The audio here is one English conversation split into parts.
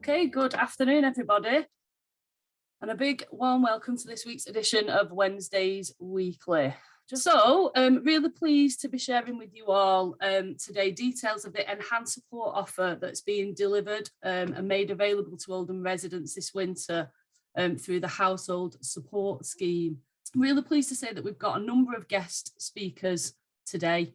Okay, good afternoon, everybody, and a big warm welcome to this week's edition of Wednesdays Weekly. Really pleased to be sharing with you all today details of the enhanced support offer that's being delivered and made available to Oldham residents this winter through the Household Support Scheme. Really pleased to say that we've got a number of guest speakers today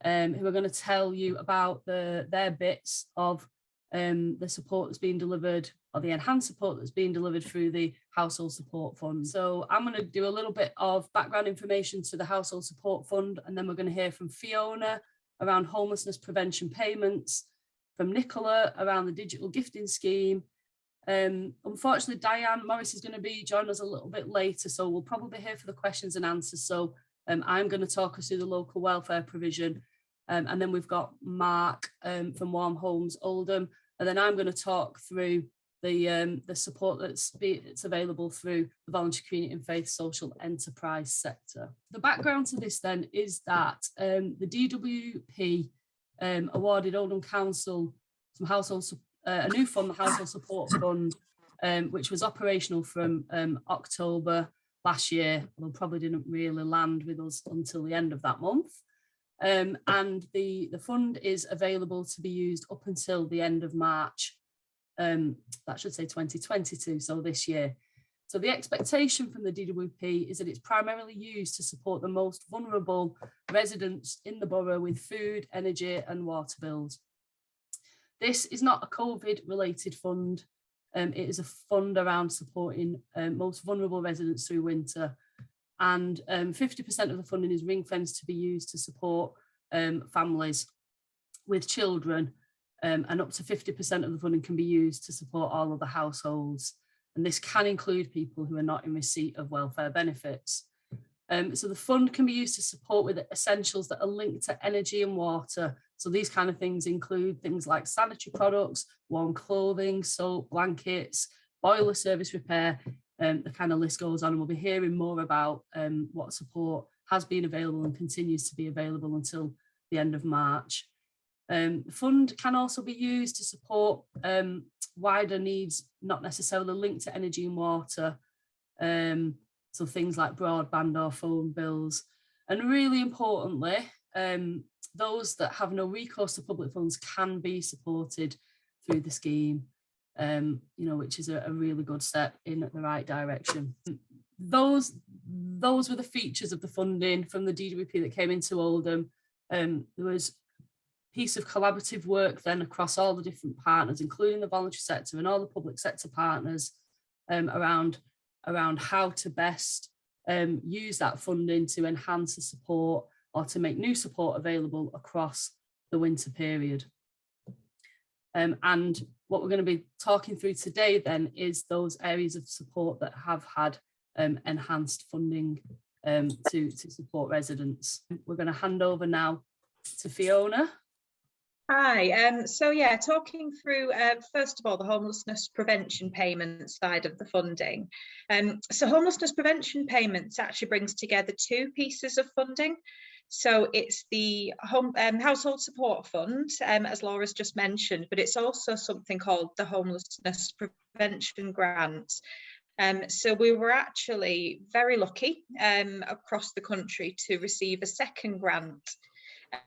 who are going to tell you about their bits of the support that's being delivered, or the enhanced support that's being delivered through the Household Support Fund. So I'm going to do a little bit of background information to the Household Support Fund, and then we're going to hear from Fiona around homelessness prevention payments, from Nicola around the digital gifting scheme. Unfortunately, Diane Morris is going to be joining us a little bit later, so we'll probably hear for the questions and answers. So I'm going to talk us through the local welfare provision. And then we've got Mark from Warm Homes Oldham, and then I'm going to talk through the support that's available through the voluntary community and faith social enterprise sector. The background to this then is that the DWP awarded Oldham Council a new fund, the Household Support Fund, which was operational from October last year, although probably didn't really land with us until the end of that month. And the fund is available to be used up until the end of March, that should say 2022, so this year. So the expectation from the DWP is that it's primarily used to support the most vulnerable residents in the borough with food, energy and water bills. This is not a COVID-related fund. It is a fund around supporting most vulnerable residents through winter. And 50% of the funding is ring-fenced to be used to support families with children, and up to 50% of the funding can be used to support all of the households. And this can include people who are not in receipt of welfare benefits. So the fund can be used to support with essentials that are linked to energy and water. So these kind of things include things like sanitary products, warm clothing, soap, blankets, boiler service repair. The kind of list goes on, and we'll be hearing more about what support has been available and continues to be available until the end of March. The fund can also be used to support wider needs, not necessarily linked to energy and water, so things like broadband or phone bills. And really importantly, those that have no recourse to public funds can be supported through the scheme. Which is a really good step in the right direction. Those were the features of the funding from the DWP that came into Oldham. There was a piece of collaborative work then across all the different partners, including the voluntary sector and all the public sector partners, around how to best use that funding to enhance the support or to make new support available across the winter period. And what we're going to be talking through today then is those areas of support that have had enhanced funding to support residents. We're going to hand over now to Fiona. Hi, talking through first of all the homelessness prevention payment side of the funding. So homelessness prevention payments actually brings together two pieces of funding. So it's the Household Support Fund, as Laura's just mentioned, but it's also something called the Homelessness Prevention Grant. So we were actually very lucky across the country to receive a second grant.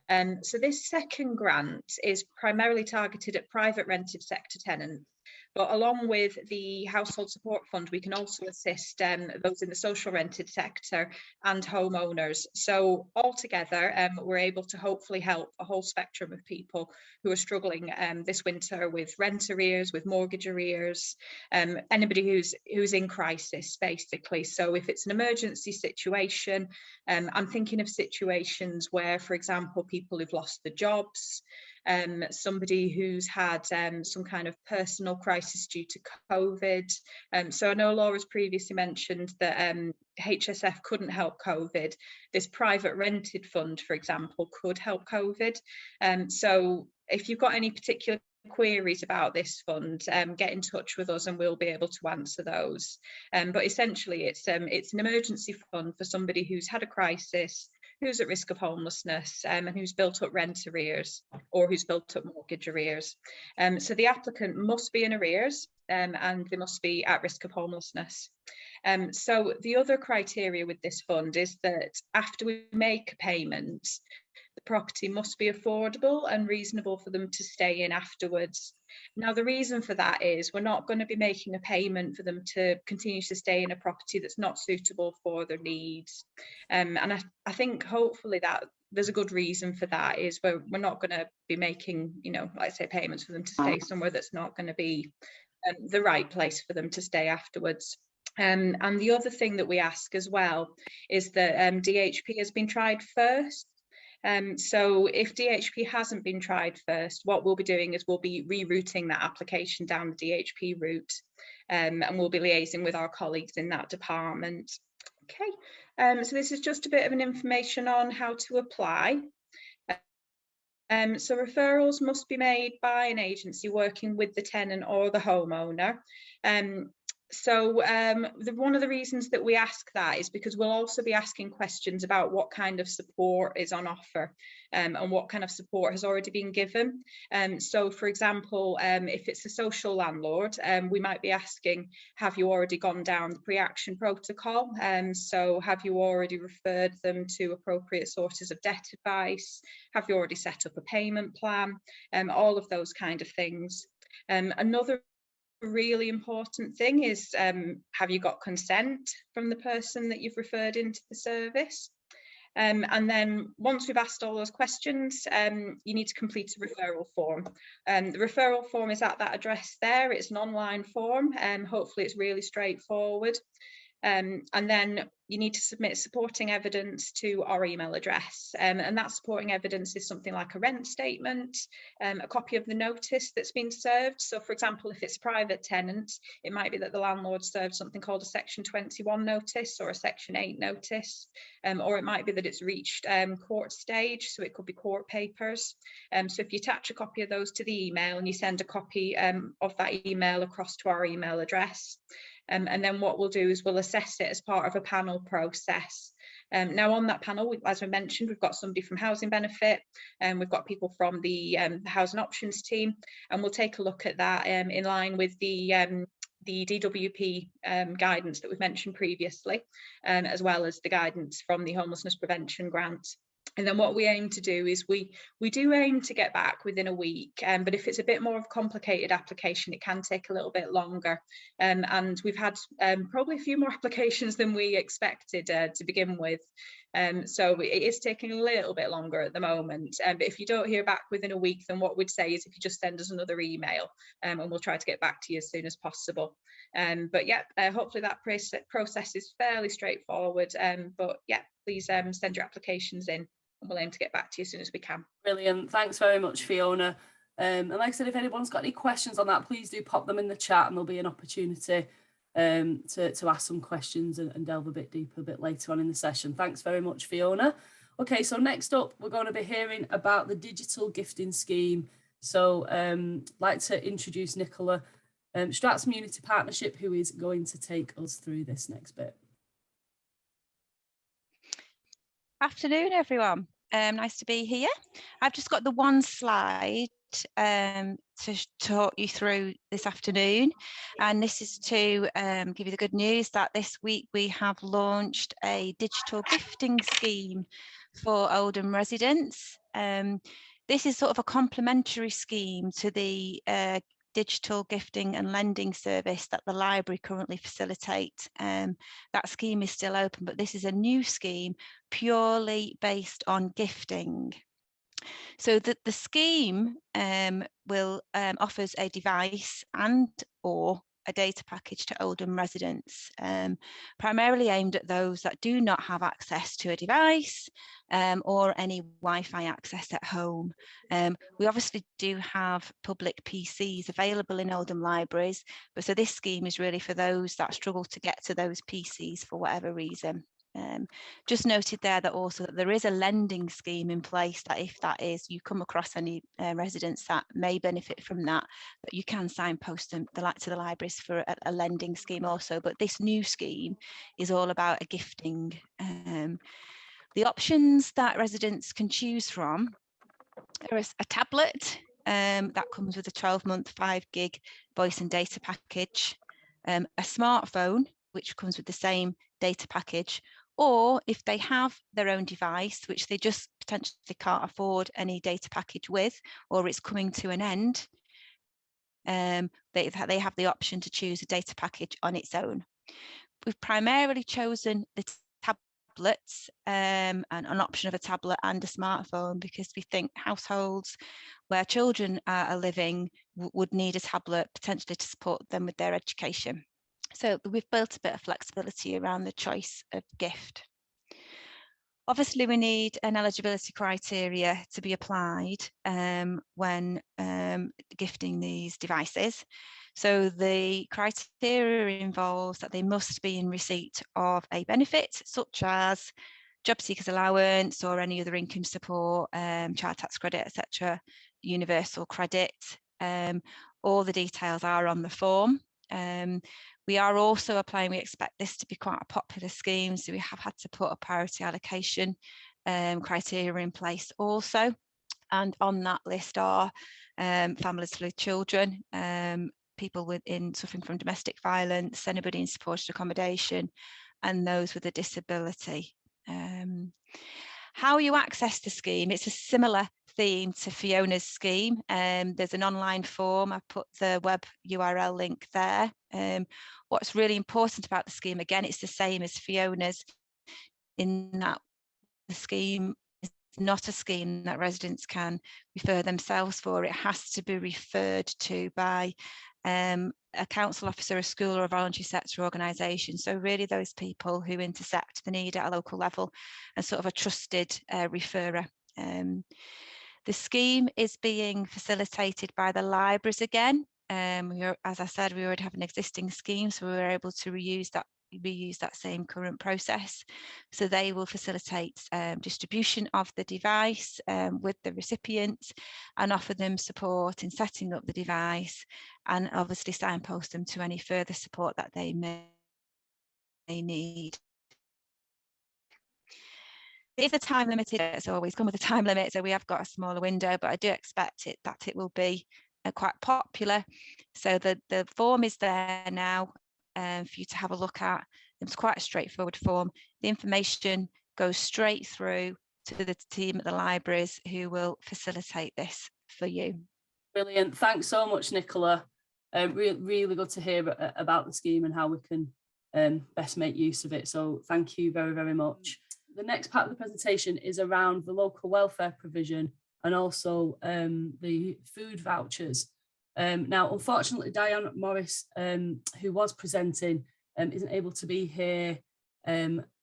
So this second grant is primarily targeted at private rented sector tenants. But along with the Household Support Fund, we can also assist those in the social rented sector and homeowners. So altogether, we're able to hopefully help a whole spectrum of people who are struggling this winter with rent arrears, with mortgage arrears, anybody who's in crisis, basically. So if it's an emergency situation, I'm thinking of situations where, for example, people who've lost their jobs, somebody who's had some kind of personal crisis due to COVID. So I know Laura's previously mentioned that HSF couldn't help COVID. This private rented fund, for example, could help COVID. So if you've got any particular queries about this fund, get in touch with us and we'll be able to answer those. But essentially it's an emergency fund for somebody who's had a crisis, who's at risk of homelessness and who's built up rent arrears or who's built up mortgage arrears. So the applicant must be in arrears and they must be at risk of homelessness. So the other criteria with this fund is that after we make a payment, the property must be affordable and reasonable for them to stay in afterwards. Now, the reason for that is we're not going to be making a payment for them to continue to stay in a property that's not suitable for their needs. And I think hopefully that there's a good reason for that is we're not going to be making, you know, like I say, payments for them to stay somewhere that's not going to be the right place for them to stay afterwards. And the other thing that we ask as well is that DHP has been tried first. So if DHP hasn't been tried first, what we'll be doing is we'll be rerouting that application down the DHP route, and we'll be liaising with our colleagues in that department. Okay, so this is just a bit of an information on how to apply. So referrals must be made by an agency working with the tenant or the homeowner. So one of the reasons that we ask that is because we'll also be asking questions about what kind of support is on offer and what kind of support has already been given. So for example, if it's a social landlord, we might be asking, have you already gone down the pre-action protocol? So have you already referred them to appropriate sources of debt advice? Have you already set up a payment plan? All of those kind of things. Another really important thing is, have you got consent from the person that you've referred into the service? And then once we've asked all those questions, you need to complete a referral form. The referral form is at that address there. It's an online form, and hopefully it's really straightforward. And then you need to submit supporting evidence to our email address. And that supporting evidence is something like a rent statement, a copy of the notice that's been served. So for example, if it's a private tenant, it might be that the landlord served something called a Section 21 notice or a Section 8 notice, or it might be that it's reached court stage, so it could be court papers. So if you attach a copy of those to the email and you send a copy of that email across to our email address, and then what we'll do is we'll assess it as part of a panel process. Now on that panel, as we mentioned, we've got somebody from Housing Benefit and we've got people from the Housing Options team, and we'll take a look at that in line with the DWP guidance that we've mentioned previously, as well as the guidance from the Homelessness Prevention Grant. And then what we aim to do is we do aim to get back within a week, but if it's a bit more of a complicated application, it can take a little bit longer. And we've had probably a few more applications than we expected to begin with. So it is taking a little bit longer at the moment. But if you don't hear back within a week, then what we'd say is if you just send us another email, and we'll try to get back to you as soon as possible. But yeah, hopefully that process is fairly straightforward. But yeah, please send your applications in, and we'll aim to get back to you as soon as we can. Brilliant. Thanks very much, Fiona. And like I said, if anyone's got any questions on that, please do pop them in the chat and there'll be an opportunity to ask some questions and delve a bit deeper a bit later on in the session. Thanks very much, Fiona. Okay, so next up, we're going to be hearing about the digital gifting scheme. So I'd like to introduce Nicola Strapps Community Partnership, who is going to take us through this next bit. Afternoon, everyone. Nice to be here. I've just got the one slide to talk you through this afternoon, and this is to give you the good news that this week we have launched a digital gifting scheme for Oldham residents. This is sort of a complementary scheme to the digital gifting and lending service that the library currently facilitate. That scheme is still open, but this is a new scheme purely based on gifting. So the scheme offers a device and or a data package to Oldham residents, primarily aimed at those that do not have access to a device or any Wi-Fi access at home. We obviously do have public PCs available in Oldham libraries, but so this scheme is really for those that struggle to get to those PCs for whatever reason. Just noted there that also that there is a lending scheme in place, that if that is, you come across any residents that may benefit from that, that you can signpost them to the libraries for a lending scheme also. But this new scheme is all about a gifting. The options that residents can choose from are a tablet that comes with a 12-month 5 gig voice and data package, a smartphone which comes with the same data package, or if they have their own device which they just potentially can't afford any data package with, or it's coming to an end, they have the option to choose a data package on its own. We've primarily chosen the tablets and an option of a tablet and a smartphone because we think households where children are living would need a tablet potentially to support them with their education. So we've built a bit of flexibility around the choice of gift. Obviously, we need an eligibility criteria to be applied when gifting these devices. So the criteria involves that they must be in receipt of a benefit such as job seekers allowance or any other income support, child tax credit, etc., universal credit. All the details are on the form. We are also applying, we expect this to be quite a popular scheme, so we have had to put a priority allocation criteria in place also. And on that list are families with children, people suffering from domestic violence, anybody in supported accommodation, and those with a disability. How you access the scheme, it's a similar theme to Fiona's scheme. There's an online form. I put the web URL link there. What's really important about the scheme, again, it's the same as Fiona's in that the scheme is not a scheme that residents can refer themselves for. It has to be referred to by a council officer, a school or a voluntary sector organisation. So really those people who intersect the need at a local level and sort of a trusted referrer. The scheme is being facilitated by the libraries again. As I said, we already have an existing scheme, so we were able to reuse that same current process. So they will facilitate distribution of the device with the recipients and offer them support in setting up the device, and obviously signpost them to any further support that they may need. It is a time limited, it's always come with a time limit, so we have got a smaller window, but I do expect that it will be quite popular. So the form is there now for you to have a look at. It's quite a straightforward form. The information goes straight through to the team at the libraries who will facilitate this for you. Brilliant. Thanks so much, Nicola. Really good to hear about the scheme and how we can best make use of it. So thank you very, very much. The next part of the presentation is around the local welfare provision and also the food vouchers. Now, unfortunately, Diane Morris, who was presenting, isn't able to be here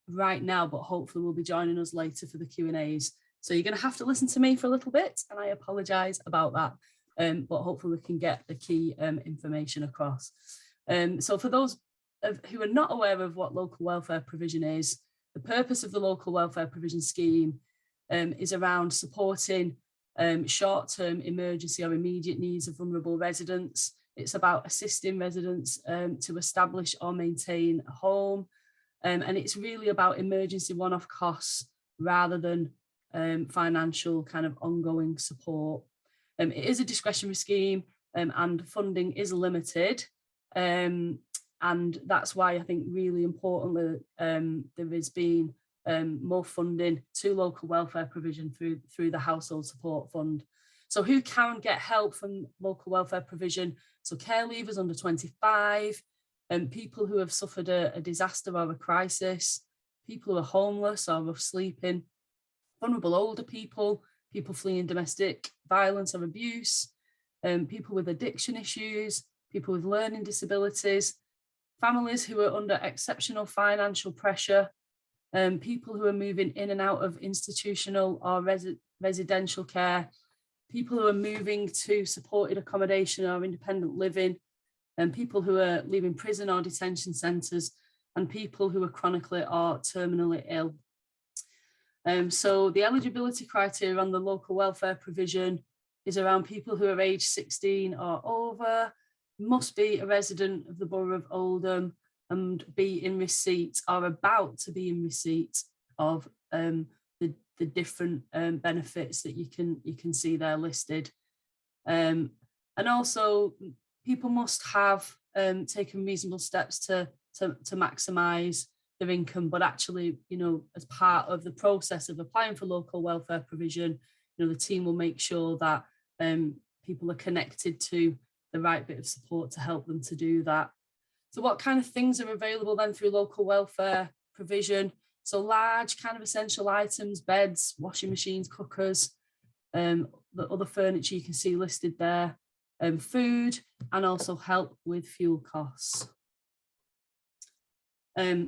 right now, but hopefully will be joining us later for the Q&As. So you're going to have to listen to me for a little bit, and I apologise about that, but hopefully we can get the key information across. So for those who are not aware of what local welfare provision is, the purpose of the local welfare provision scheme is around supporting short-term emergency or immediate needs of vulnerable residents. It's about assisting residents to establish or maintain a home, and it's really about emergency one-off costs rather than financial kind of ongoing support. It is a discretionary scheme and funding is limited, and that's why I think really importantly there has been more funding to local welfare provision through the Household Support Fund. So who can get help from local welfare provision? So care leavers under 25, people who have suffered a disaster or a crisis, people who are homeless or rough sleeping, vulnerable older people, people fleeing domestic violence or abuse, people with addiction issues, people with learning disabilities, families who are under exceptional financial pressure, people who are moving in and out of institutional or residential care, people who are moving to supported accommodation or independent living, and people who are leaving prison or detention centres, and people who are chronically or terminally ill. So the eligibility criteria on the local welfare provision is around people who are aged 16 or over, must be a resident of the Borough of Oldham and be in receipt or about to be in receipt of different benefits that you can see there listed. And also people must have taken reasonable steps to maximise their income, but actually, you know, as part of the process of applying for local welfare provision, you know, the team will make sure that people are connected to the right bit of support to help them to do that. So what kind of things are available then through local welfare provision? So large kind of essential items, beds, washing machines, cookers, the other furniture you can see listed there, food, and also help with fuel costs.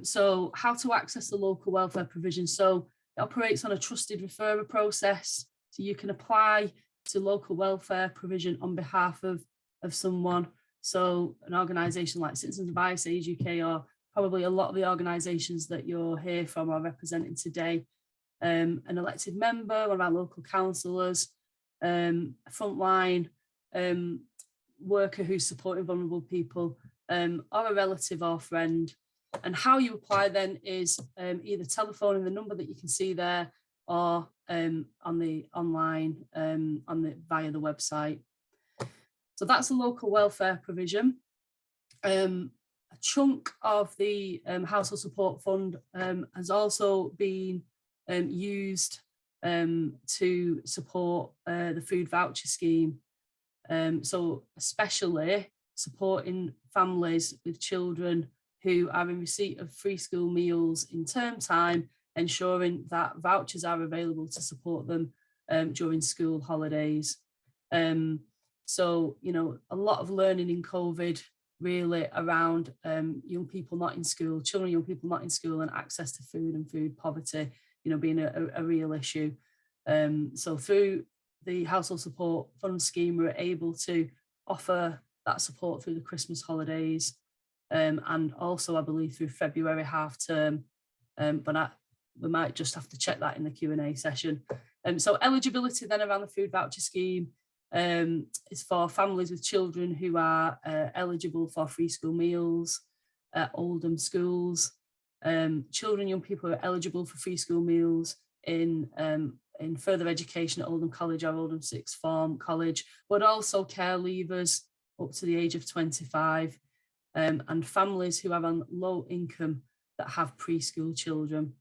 So how to access the local welfare provision? So it operates on a trusted referrer process. So you can apply to local welfare provision on behalf of someone. So an organisation like Citizens Advice Age UK, or probably a lot of the organisations that you'll hear from are representing today, an elected member, one of our local councillors, a frontline worker who's supporting vulnerable people, or a relative or friend. And how you apply then is either telephoning the number that you can see there, or on the online via the website. So that's a local welfare provision. A chunk of the household support fund has also been used to support the food voucher scheme. So especially supporting families with children who are in receipt of free school meals in term time, ensuring that vouchers are available to support them during school holidays. So, you know, a lot of learning in COVID really around young people not in school, children, young people not in school, and access to food and food poverty, you know, being a real issue. So through the household support fund scheme, we're able to offer that support through the Christmas holidays. And also, I believe, through February half term, but we might just have to check that in the Q&A session. So eligibility then around the food voucher scheme is for families with children who are eligible for free school meals at Oldham schools, children, young people who are eligible for free school meals in further education at Oldham College or Oldham Sixth Form College, but also care leavers up to the age of 25. And families who are on low income that have preschool children.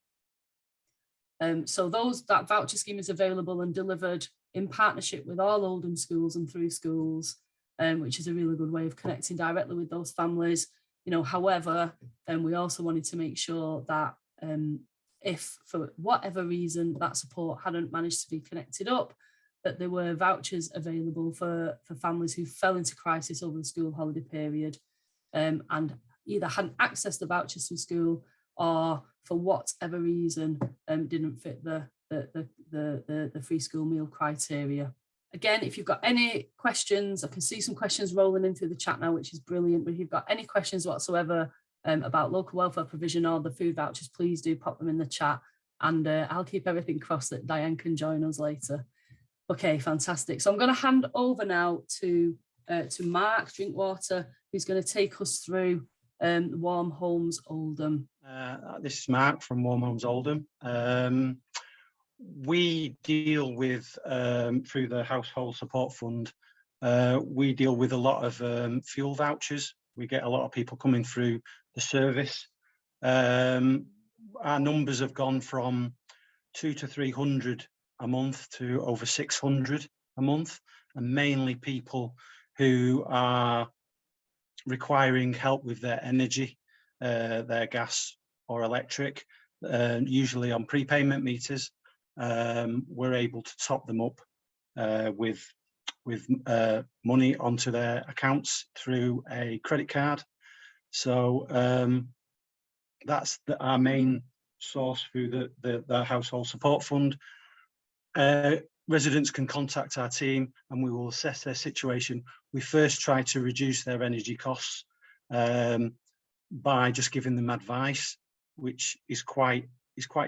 So that voucher scheme is available and delivered in partnership with all Oldham schools and through schools, which is a really good way of connecting directly with those families. You know, however, we also wanted to make sure that if for whatever reason that support hadn't managed to be connected up, that there were vouchers available for families who fell into crisis over the school holiday period. And either hadn't accessed the vouchers from school, or for whatever reason didn't fit the free school meal criteria. Again, if you've got any questions, I can see some questions rolling in through the chat now, which is brilliant. But if you've got any questions whatsoever about local welfare provision or the food vouchers, please do pop them in the chat, and I'll keep everything crossed that Diane can join us later. Okay, fantastic. So I'm going to hand over now to Mark Drinkwater, who's going to take us through Warm Homes Oldham. This is Mark from Warm Homes Oldham. We deal with, through the Household Support Fund, we deal with a lot of fuel vouchers. We get a lot of people coming through the service. Our numbers have gone from 200 to 300 a month to over 600 a month, and mainly people who are requiring help with their energy, their gas or electric, usually on prepayment meters. We're able to top them up with money onto their accounts through a credit card. So that's our main source through the Household Support Fund. Residents can contact our team and we will assess their situation. We first try to reduce their energy costs by just giving them advice, which is quite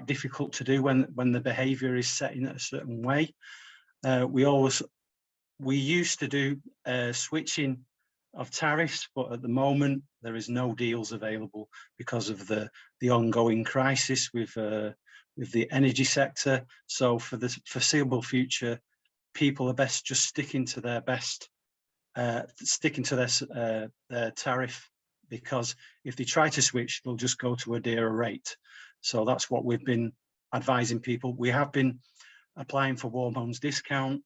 difficult to do when the behaviour is set in a certain way. We used to do switching of tariffs, but at the moment there is no deals available because of the ongoing crisis with with the energy sector. So for the foreseeable future, people are best just sticking to their their tariff, because if they try to switch, they'll just go to a dearer rate. So that's what we've been advising people. We have been applying for warm homes discount,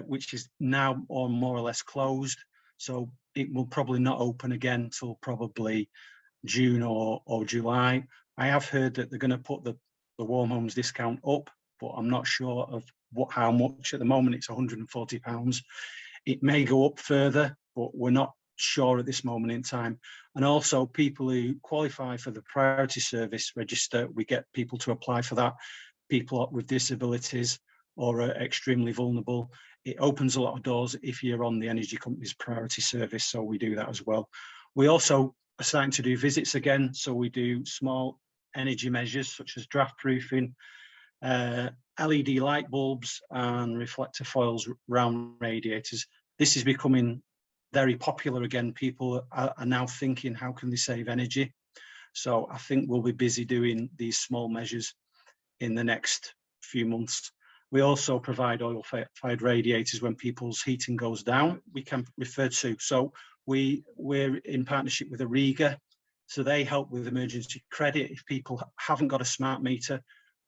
which is now more or less closed. So it will probably not open again till probably June or July. I have heard that they're going to put the warm homes discount up, but I'm not sure of how much. At the moment it's £140. It may go up further, but we're not sure at this moment in time. And also, people who qualify for the priority service register, we get people to apply for that, people with disabilities or are extremely vulnerable. It opens a lot of doors if you're on the energy company's priority service, so we do that as well. We also are starting to do visits again, so we do small energy measures such as draft proofing, LED light bulbs and reflector foils round radiators. This is becoming very popular again. People are now thinking, how can they save energy? So I think we'll be busy doing these small measures in the next few months. We also provide oil-fired radiators when people's heating goes down. We can refer to, so we're in partnership with Ariga, so they help with emergency credit. If people haven't got a smart meter,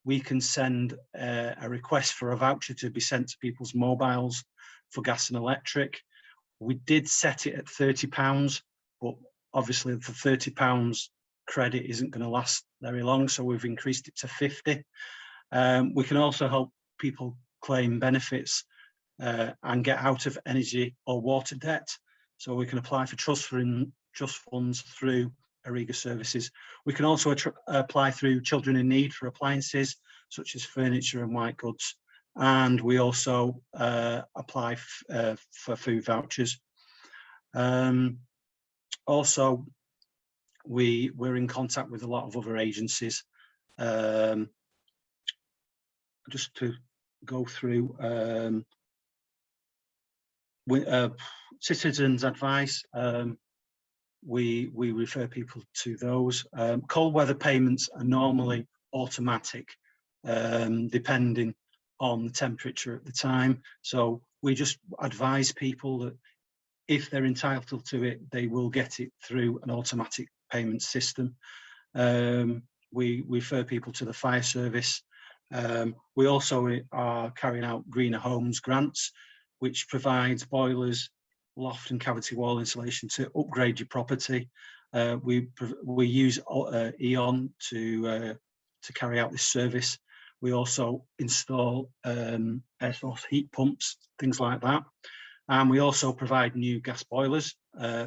we can send a request for a voucher to be sent to people's mobiles for gas and electric. We did set it at £30, but obviously the £30 credit isn't going to last very long, so we've increased it to £50. We can also help people claim benefits and get out of energy or water debt. So we can apply for trust funds through Ariga services. We can also apply through Children in Need for appliances such as furniture and white goods. And we also apply for food vouchers. Also, we're in contact with a lot of other agencies. Just to go through citizens advice, we refer people to those. Cold weather payments are normally automatic, depending on the temperature at the time. So we just advise people that if they're entitled to it, they will get it through an automatic payment system. We refer people to the fire service. We also are carrying out greener homes grants, which provides boilers, loft and cavity wall insulation to upgrade your property. We use E.ON to carry out this service. We also install air source heat pumps, things like that. And we also provide new gas boilers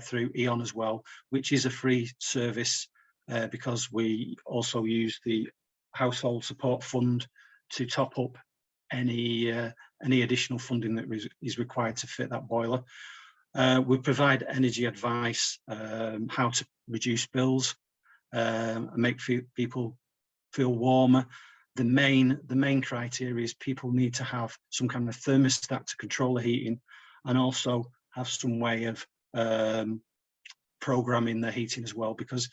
through E.ON as well, which is a free service because we also use the household support fund to top up any additional funding that is required to fit that boiler. We provide energy advice, how to reduce bills and make people feel warmer. The main criteria is people need to have some kind of thermostat to control the heating, and also have some way of programming the heating as well, because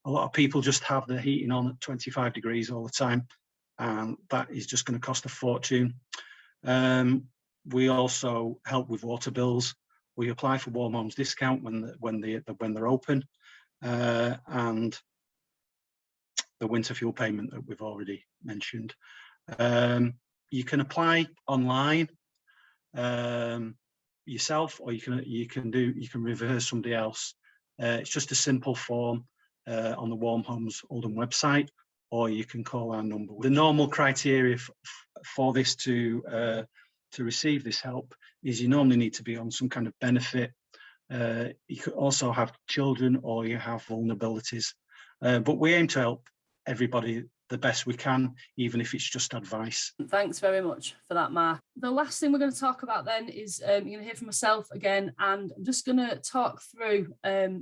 a lot of people just have the heating on at 25 degrees all the time, and that is just going to cost a fortune. We also help with water bills. We apply for warm homes discount when they're open, and the winter fuel payment that we've already mentioned. You can apply online yourself, or you can reverse somebody else. It's just a simple form on the Warm Homes Oldham website, or you can call our number. The normal criteria for this to receive this help is you normally need to be on some kind of benefit. You could also have children, or you have vulnerabilities, but we aim to help everybody the best we can, even if it's just advice. Thanks very much for that, Mark. The last thing we're going to talk about then is you're going to hear from myself again, and I'm just going to talk through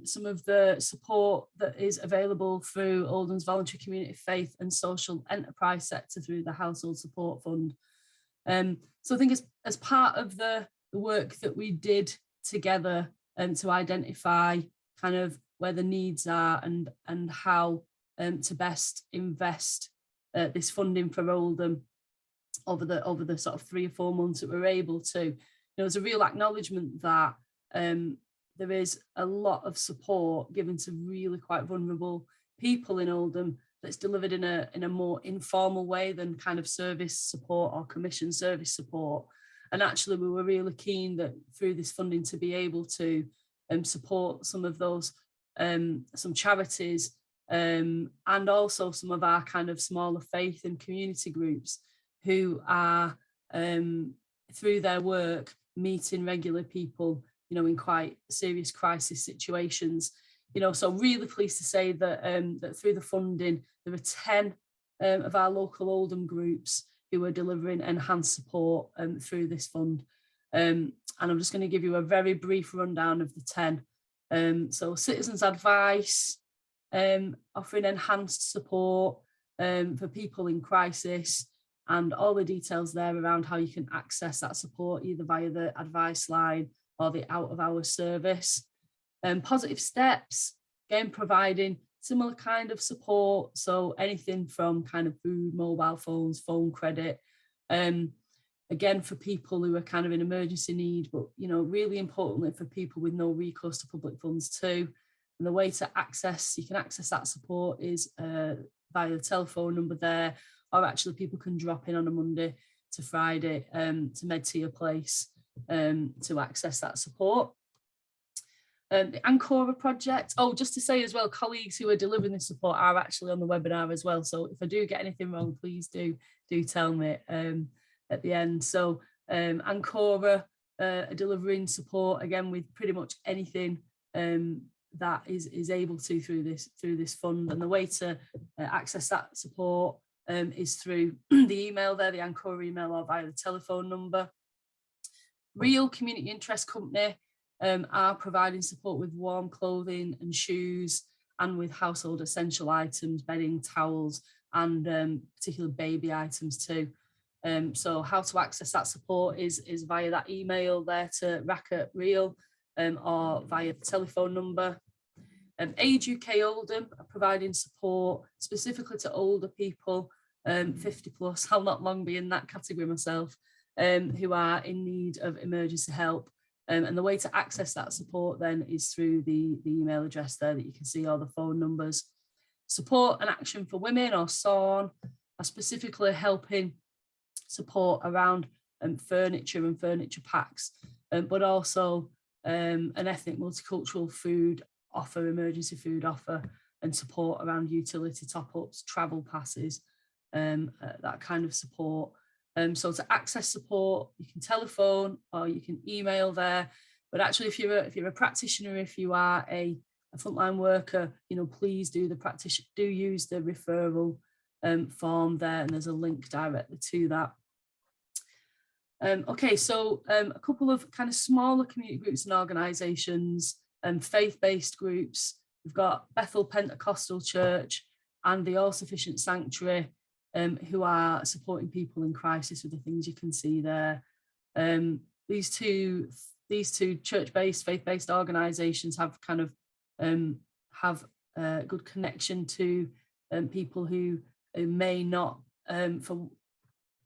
some of the support that is available through Oldham's voluntary community faith and social enterprise sector through the Household Support Fund. So I think as part of the work that we did together to identify kind of where the needs are and how to best invest this funding for Oldham over the sort of 3 or 4 months that we're able to. There's a real acknowledgement that there is a lot of support given to really quite vulnerable people in Oldham that's delivered in a more informal way than kind of service support or commission service support. And actually we were really keen that through this funding to be able to support some of those, some charities, and also some of our kind of smaller faith and community groups who are, through their work, meeting regular people, in quite serious crisis situations. So really pleased to say that, that through the funding, there are 10 of our local Oldham groups who are delivering enhanced support through this fund. And I'm just going to give you a very brief rundown of the 10. So Citizens Advice, offering enhanced support for people in crisis, and all the details there around how you can access that support either via the advice line or the out of hours service. Positive Steps, again, providing similar kind of support. So anything from kind of food, mobile phones, phone credit, again, for people who are kind of in emergency need, but, really importantly for people with no recourse to public funds too. And the way to you can access that support is via the telephone number there, or actually people can drop in on a Monday to Friday to Med to Your Place to access that support. The Ancora project. Oh, just to say as well, colleagues who are delivering this support are actually on the webinar as well. So if I do get anything wrong, please do tell me at the end. So Ancora are delivering support again with pretty much anything that is able to through this fund. And the way to access that support is through the email there, the Ancora email, or via the telephone number. Real Community Interest Company are providing support with warm clothing and shoes, and with household essential items, bedding, towels, and particular baby items too. So how to access that support is via that email there to Racket Real, or via the telephone number. Age UK Oldham are providing support specifically to older people, 50 plus. I'll not long be in that category myself, who are in need of emergency help. And the way to access that support then is through the email address there that you can see, all the phone numbers. Support and Action for Women, or SORN, are specifically helping support around furniture and furniture packs, but also an ethnic multicultural food offer, emergency food offer, and support around utility top-ups, travel passes, that kind of support. So to access support, you can telephone or you can email there. But actually, if you're a practitioner, if you are a frontline worker, please do use the referral form there, and there's a link directly to that. Okay, so a couple of kind of smaller community groups and organisations, faith-based groups. We've got Bethel Pentecostal Church and the All Sufficient Sanctuary, who are supporting people in crisis with the things you can see there. These two church-based, faith-based organisations have kind of have a good connection to people who may not, for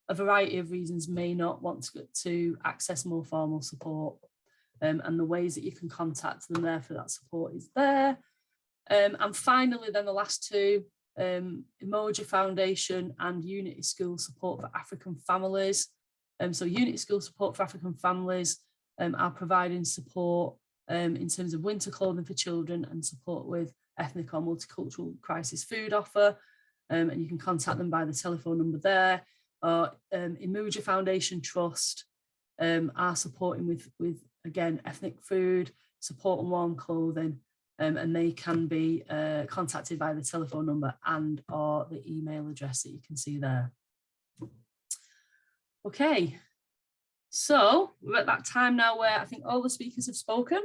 a variety of reasons, may not want to access more formal support. And the ways that you can contact them there for that support is there. And finally, then the last two, Emoji Foundation and Unity School Support for African Families. So Unity School Support for African Families are providing support in terms of winter clothing for children and support with ethnic or multicultural crisis food offer. And you can contact them by the telephone number there. Or Emoji Foundation Trust are supporting with again, ethnic food, support and warm clothing. And they can be contacted by the telephone number and or the email address that you can see there. Okay, so we're at that time now where I think all the speakers have spoken,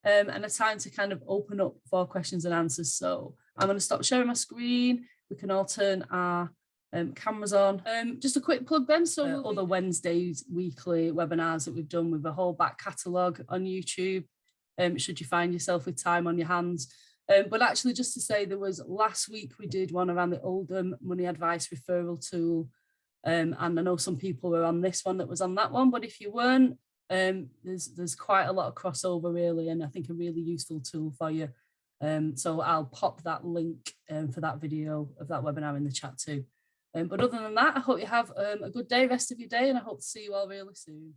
and a time to kind of open up for questions and answers. So I'm going to stop sharing my screen. We can all turn our cameras on. Just a quick plug then. So other Wednesdays weekly webinars that we've done with a whole back catalogue on YouTube. Should you find yourself with time on your hands, But actually, just to say, there was last week we did one around the Oldham money advice referral tool. And I know some people were on this one that was on that one, but if you weren't, there's quite a lot of crossover really, and I think a really useful tool for you. So I'll pop that link for that video of that webinar in the chat too. But other than that, I hope you have a good day, rest of your day, and I hope to see you all really soon.